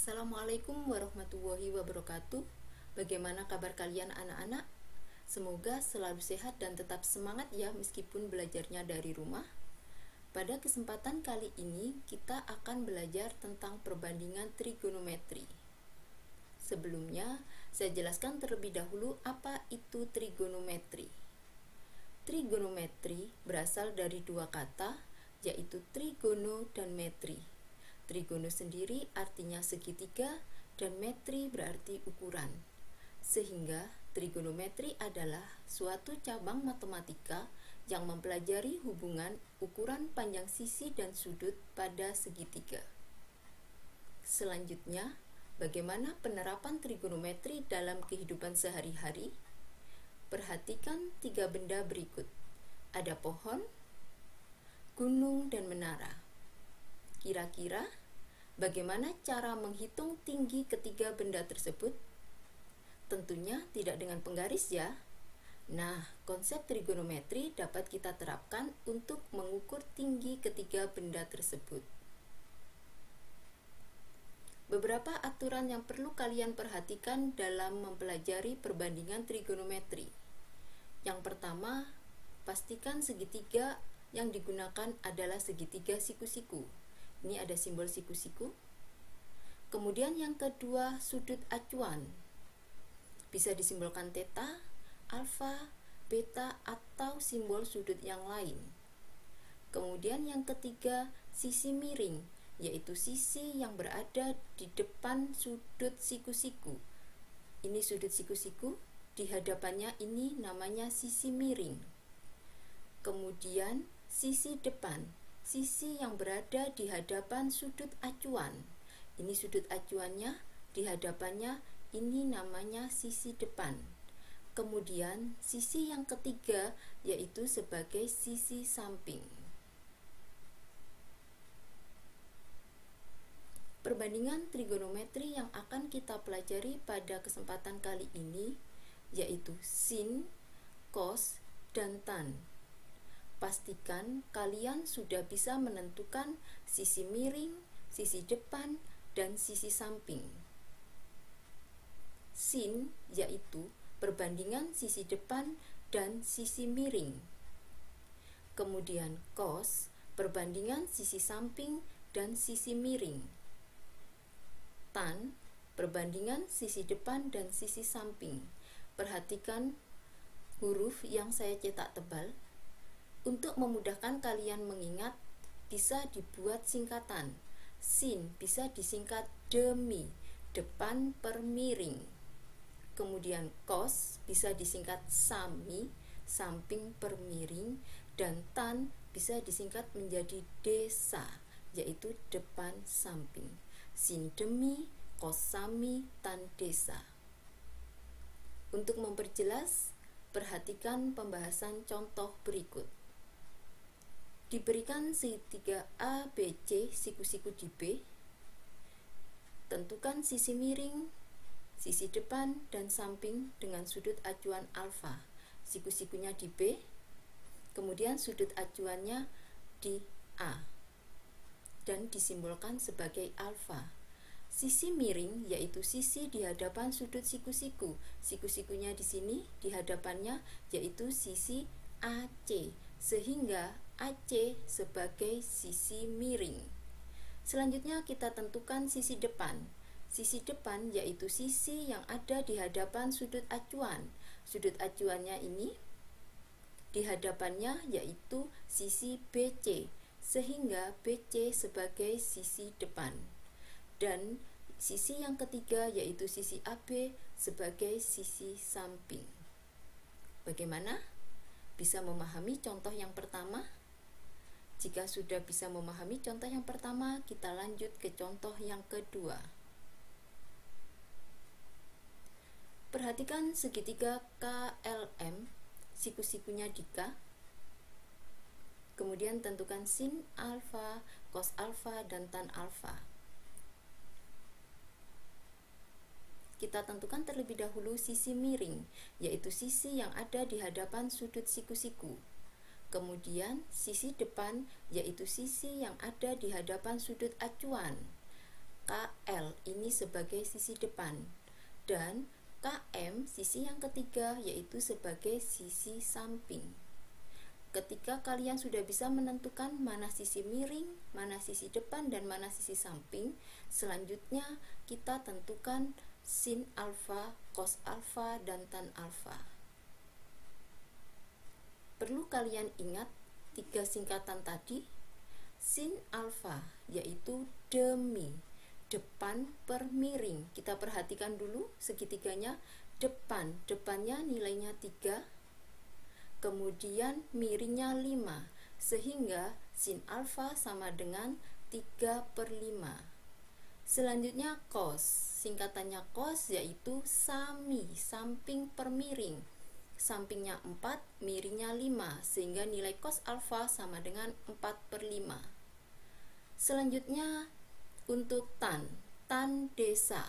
Assalamualaikum warahmatullahi wabarakatuh. Bagaimana kabar kalian anak-anak? Semoga selalu sehat dan tetap semangat ya meskipun belajarnya dari rumah. Pada kesempatan kali ini kita akan belajar tentang perbandingan trigonometri. Sebelumnya, saya jelaskan terlebih dahulu apa itu trigonometri. Trigonometri berasal dari dua kata, yaitu trigono dan metri. Trigono sendiri artinya segitiga dan metri berarti ukuran. Sehingga trigonometri adalah suatu cabang matematika yang mempelajari hubungan ukuran panjang sisi dan sudut pada segitiga. Selanjutnya, bagaimana penerapan trigonometri dalam kehidupan sehari-hari? Perhatikan tiga benda berikut. Ada pohon, gunung, dan menara. Kira-kira bagaimana cara menghitung tinggi ketiga benda tersebut? Tentunya tidak dengan penggaris ya. Nah, konsep trigonometri dapat kita terapkan untuk mengukur tinggi ketiga benda tersebut. Beberapa aturan yang perlu kalian perhatikan dalam mempelajari perbandingan trigonometri. Yang pertama, pastikan segitiga yang digunakan adalah segitiga siku-siku. Ini ada simbol siku-siku. Kemudian yang kedua, sudut acuan. Bisa disimbolkan theta, alfa, beta, atau simbol sudut yang lain. Kemudian yang ketiga, sisi miring, yaitu sisi yang berada di depan sudut siku-siku. Ini sudut siku-siku, di hadapannya ini namanya sisi miring. Kemudian sisi depan, sisi yang berada di hadapan sudut acuan. Ini sudut acuannya, di hadapannya ini namanya sisi depan. Kemudian sisi yang ketiga yaitu sebagai sisi samping. Perbandingan trigonometri yang akan kita pelajari pada kesempatan kali ini yaitu sin, cos, dan tan. Pastikan kalian sudah bisa menentukan sisi miring, sisi depan, dan sisi samping. Sin yaitu perbandingan sisi depan dan sisi miring. Kemudian cos, perbandingan sisi samping dan sisi miring. Tan, perbandingan sisi depan dan sisi samping. Perhatikan huruf yang saya cetak tebal. Untuk memudahkan kalian mengingat, bisa dibuat singkatan. Sin bisa disingkat demi, depan per miring. Kemudian cos bisa disingkat sami, samping per miring. Dan tan bisa disingkat menjadi desa, yaitu depan samping. Sin demi, cos sami, tan desa. Untuk memperjelas, perhatikan pembahasan contoh berikut. Diberikan segitiga ABC siku-siku di B. Tentukan sisi miring, sisi depan, dan samping dengan sudut acuan alfa. Siku-sikunya di B, kemudian sudut acuannya di A, dan disimbolkan sebagai alfa. Sisi miring yaitu sisi di hadapan sudut siku-siku. Siku-sikunya di sini, di hadapannya yaitu sisi AC, sehingga AC sebagai sisi miring. Selanjutnya kita tentukan sisi depan. Sisi depan yaitu sisi yang ada di hadapan sudut acuan. Sudut acuannya ini di hadapannya yaitu sisi BC, sehingga BC sebagai sisi depan. Dan sisi yang ketiga yaitu sisi AB sebagai sisi samping. Bagaimana? Bisa memahami contoh yang pertama? Jika sudah bisa memahami contoh yang pertama, kita lanjut ke contoh yang kedua. Perhatikan segitiga KLM, siku-sikunya di K. Kemudian tentukan sin alfa, cos alfa, dan tan alfa. Kita tentukan terlebih dahulu sisi miring, yaitu sisi yang ada di hadapan sudut siku-siku. Kemudian sisi depan yaitu sisi yang ada di hadapan sudut acuan. KL ini ini sebagai sisi depan, dan KM sisi yang ketiga yaitu sebagai sisi samping. Ketika kalian sudah bisa menentukan mana sisi miring, mana sisi depan, dan mana sisi samping, selanjutnya kita tentukan sin alfa, cos alfa, dan tan alfa. Perlu kalian ingat 3 singkatan tadi. Sin alfa yaitu demi, depan per miring. Kita perhatikan dulu segitiganya. Depannya nilainya 3, kemudian miringnya 5, sehingga sin alfa sama dengan 3/5. Selanjutnya cos, singkatannya cos yaitu sami, samping per miring. Sampingnya 4, miringnya 5, sehingga nilai cos alfa sama dengan 4/5. Selanjutnya untuk tan desa,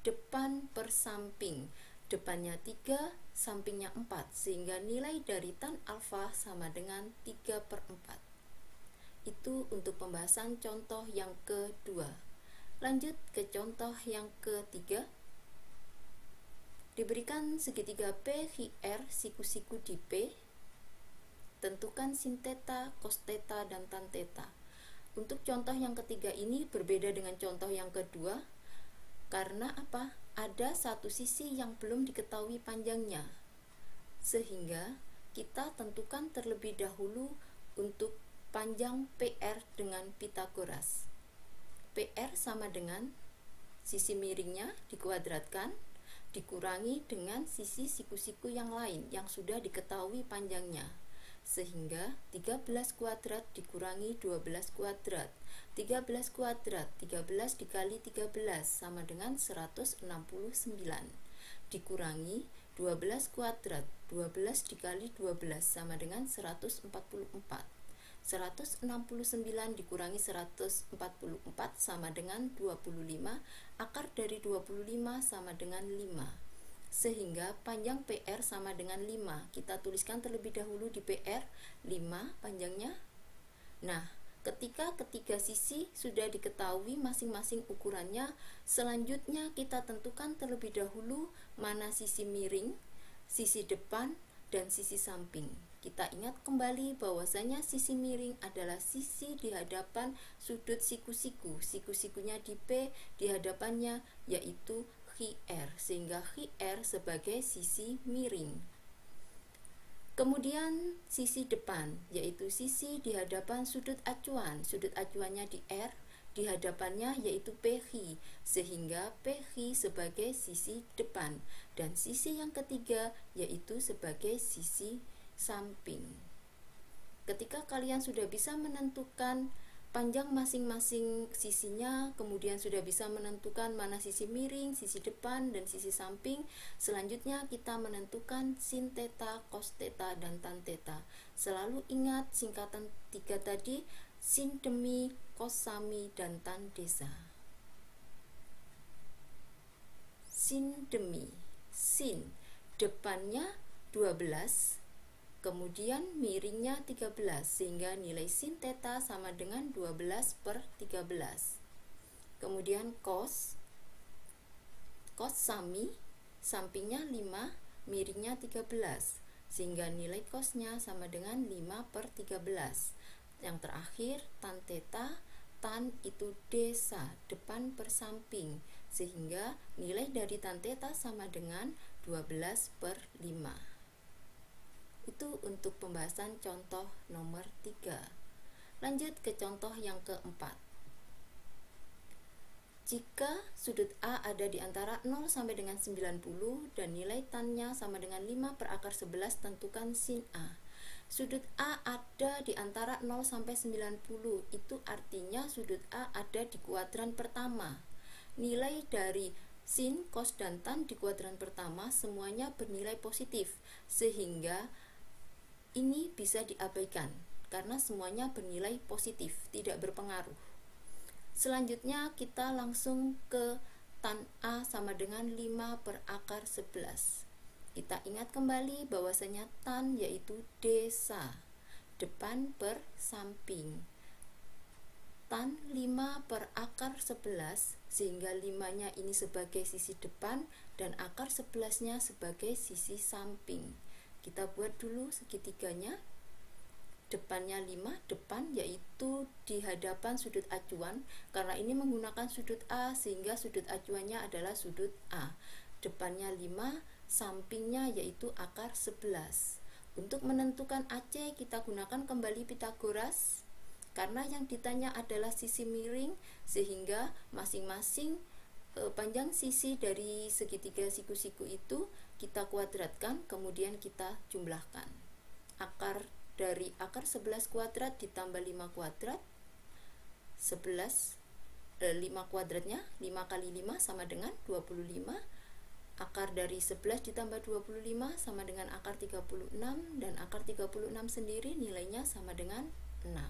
depan per samping. Depannya 3, sampingnya 4, sehingga nilai dari tan alfa sama dengan 3/4. Itu untuk pembahasan contoh yang kedua. Lanjut ke contoh yang ketiga. Diberikan segitiga PQR siku-siku di P. Tentukan sin theta, cos theta, dan tan theta. Untuk contoh yang ketiga ini berbeda dengan contoh yang kedua. Karena apa? Ada satu sisi yang belum diketahui panjangnya, sehingga kita tentukan terlebih dahulu untuk panjang PR dengan Pitagoras. PR sama dengan sisi miringnya dikuadratkan dikurangi dengan sisi siku-siku yang lain yang sudah diketahui panjangnya, sehingga 13 kuadrat dikurangi 12 kuadrat. 13 kuadrat 13 dikali 13 sama dengan 169, dikurangi 12 kuadrat 12 dikali 12 sama dengan 144. 169 dikurangi 144 sama dengan 25, akar dari 25 sama dengan 5, sehingga panjang PR sama dengan 5. Kita tuliskan terlebih dahulu di PR 5 panjangnya. Nah, ketika ketiga sisi sudah diketahui masing-masing ukurannya, selanjutnya kita tentukan terlebih dahulu mana sisi miring, sisi depan, dan sisi samping. Kita ingat kembali bahwasanya sisi miring adalah sisi di hadapan sudut siku-siku. Siku-sikunya di P, di hadapannya yaitu QR, sehingga QR sebagai sisi miring. Kemudian sisi depan yaitu sisi di hadapan sudut acuan. Sudut acuannya di R, di hadapannya yaitu PQ, sehingga PQ sebagai sisi depan, dan sisi yang ketiga yaitu sebagai sisi samping. Ketika kalian sudah bisa menentukan panjang masing-masing sisinya, kemudian sudah bisa menentukan mana sisi miring, sisi depan, dan sisi samping, selanjutnya kita menentukan sin theta, cos theta, dan tan theta. Selalu ingat singkatan 3 tadi, sin demi, cos sami, dan tan desa. Sin demi, sin depannya 12, kemudian miringnya 13, sehingga nilai sin theta sama dengan 12/13. Kemudian cos sami, sampingnya 5, miringnya 13, sehingga nilai cosnya sama dengan 5/13. Yang terakhir tan theta, tan itu desa, depan per samping, sehingga nilai dari tan theta sama dengan 12/5. Itu untuk pembahasan contoh nomor 3. Lanjut ke contoh yang keempat. Jika sudut A ada di antara 0 sampai dengan 90 dan nilai tannya sama dengan 5/11, tentukan sin A. Sudut A ada di antara 0 sampai 90, itu artinya sudut A ada di kuadran pertama. Nilai dari sin, cos, dan tan di kuadran pertama semuanya bernilai positif, sehingga ini bisa diabaikan karena semuanya bernilai positif, tidak berpengaruh. Selanjutnya kita langsung ke tan A sama dengan 5/11. Kita ingat kembali bahwasanya tan yaitu desa, depan per samping. tan 5 per akar 11, sehingga 5-nya ini sebagai sisi depan dan akar 11-nya sebagai sisi samping. Kita buat dulu segitiganya. Depannya 5, depan yaitu di hadapan sudut acuan, karena ini menggunakan sudut A sehingga sudut acuannya adalah sudut A. Depannya 5, sampingnya yaitu akar 11. Untuk menentukan AC kita gunakan kembali Pitagoras, karena yang ditanya adalah sisi miring, sehingga masing-masing panjang sisi dari segitiga siku-siku itu kita kuadratkan, kemudian kita jumlahkan. Dari akar 11 kuadrat ditambah 5 kuadrat, 5 kuadratnya 5 kali 5 sama dengan 25. Akar dari 11 ditambah 25 sama dengan akar 36, dan akar 36 sendiri nilainya sama dengan 6.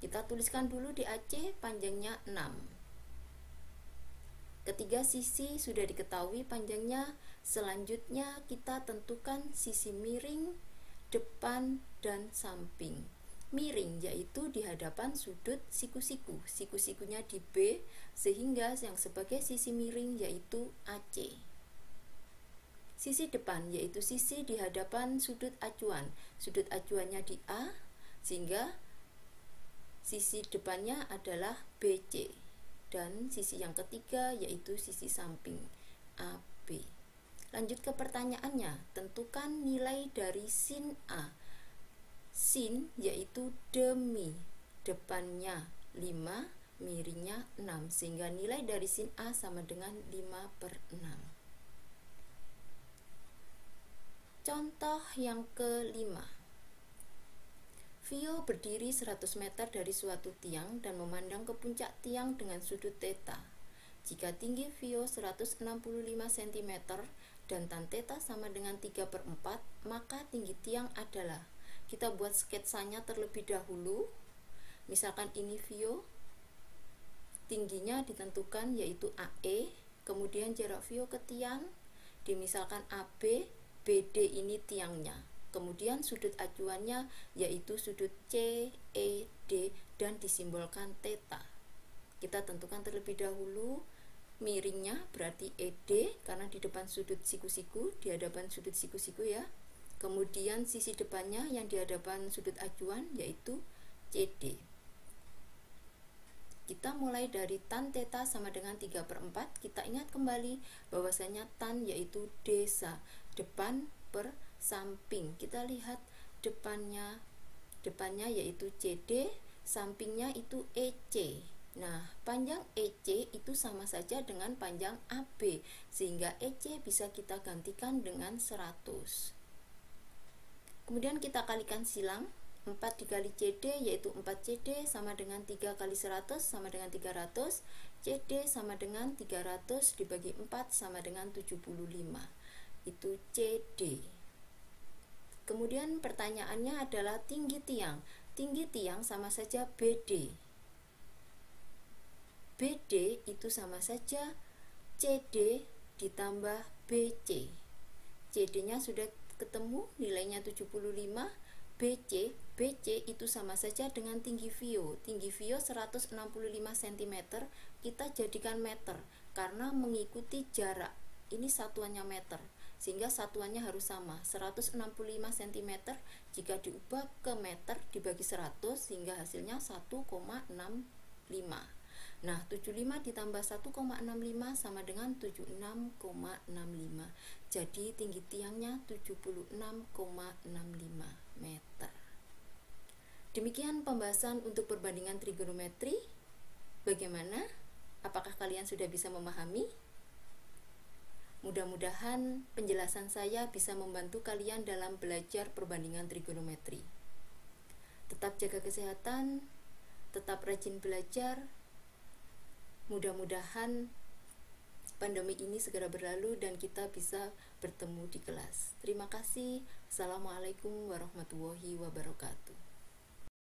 Kita tuliskan dulu di AC panjangnya 6. Ketiga sisi sudah diketahui panjangnya. Selanjutnya kita tentukan sisi miring, depan, dan samping. Miring yaitu di hadapan sudut siku-siku. Siku-sikunya di B, sehingga yang sebagai sisi miring yaitu AC. Sisi depan yaitu sisi di hadapan sudut acuan. Sudut acuannya di A, sehingga sisi depannya adalah BC. Dan sisi yang ketiga yaitu sisi samping AB. Lanjut ke pertanyaannya, tentukan nilai dari sin A. Sin yaitu demi, depannya 5, miringnya 6, sehingga nilai dari sin A sama dengan 5/6. Contoh yang kelima. Vio berdiri 100 meter dari suatu tiang dan memandang ke puncak tiang dengan sudut theta. Jika tinggi Vio 165 cm dan tan theta sama dengan 3/4, maka tinggi tiang adalah. Kita buat sketsanya terlebih dahulu. Misalkan ini Vio, tingginya ditentukan yaitu AE, kemudian jarak Vio ke tiang dimisalkan AB, BD ini tiangnya. Kemudian sudut acuannya yaitu sudut CED dan disimbolkan theta. Kita tentukan terlebih dahulu miringnya berarti ED karena di depan sudut siku-siku, di hadapan sudut siku-siku ya. Kemudian sisi depannya yang di hadapan sudut acuan yaitu CD. Kita mulai dari tan theta sama dengan 3/4. Kita ingat kembali bahwasanya tan yaitu desa, depan per samping. Kita lihat depannya yaitu CD, sampingnya itu EC. Nah, panjang EC itu sama saja dengan panjang AB, sehingga EC bisa kita gantikan dengan 100. Kemudian kita kalikan silang. 4 dikali CD yaitu 4CD sama dengan 3 kali 100 sama dengan 300. CD sama dengan 300 dibagi 4 sama dengan 75. Itu CD. Kemudian pertanyaannya adalah tinggi tiang. Tinggi tiang sama saja BD. BD itu sama saja CD ditambah BC. CD-nya sudah ketemu, nilainya 75. BC itu sama saja dengan tinggi Vio. Tinggi Vio 165 cm, kita jadikan meter karena mengikuti jarak. Ini satuannya meter, sehingga satuannya harus sama. 165 cm jika diubah ke meter dibagi 100 sehingga hasilnya 1,65. Nah, 75 ditambah 1,65 sama dengan 76,65. Jadi tinggi tiangnya 76,65 meter. Demikian pembahasan untuk perbandingan trigonometri. Bagaimana? Apakah kalian sudah bisa memahami? Mudah-mudahan penjelasan saya bisa membantu kalian dalam belajar perbandingan trigonometri. Tetap jaga kesehatan, tetap rajin belajar. Mudah-mudahan pandemi ini segera berlalu dan kita bisa bertemu di kelas. Terima kasih. Assalamualaikum warahmatullahi wabarakatuh.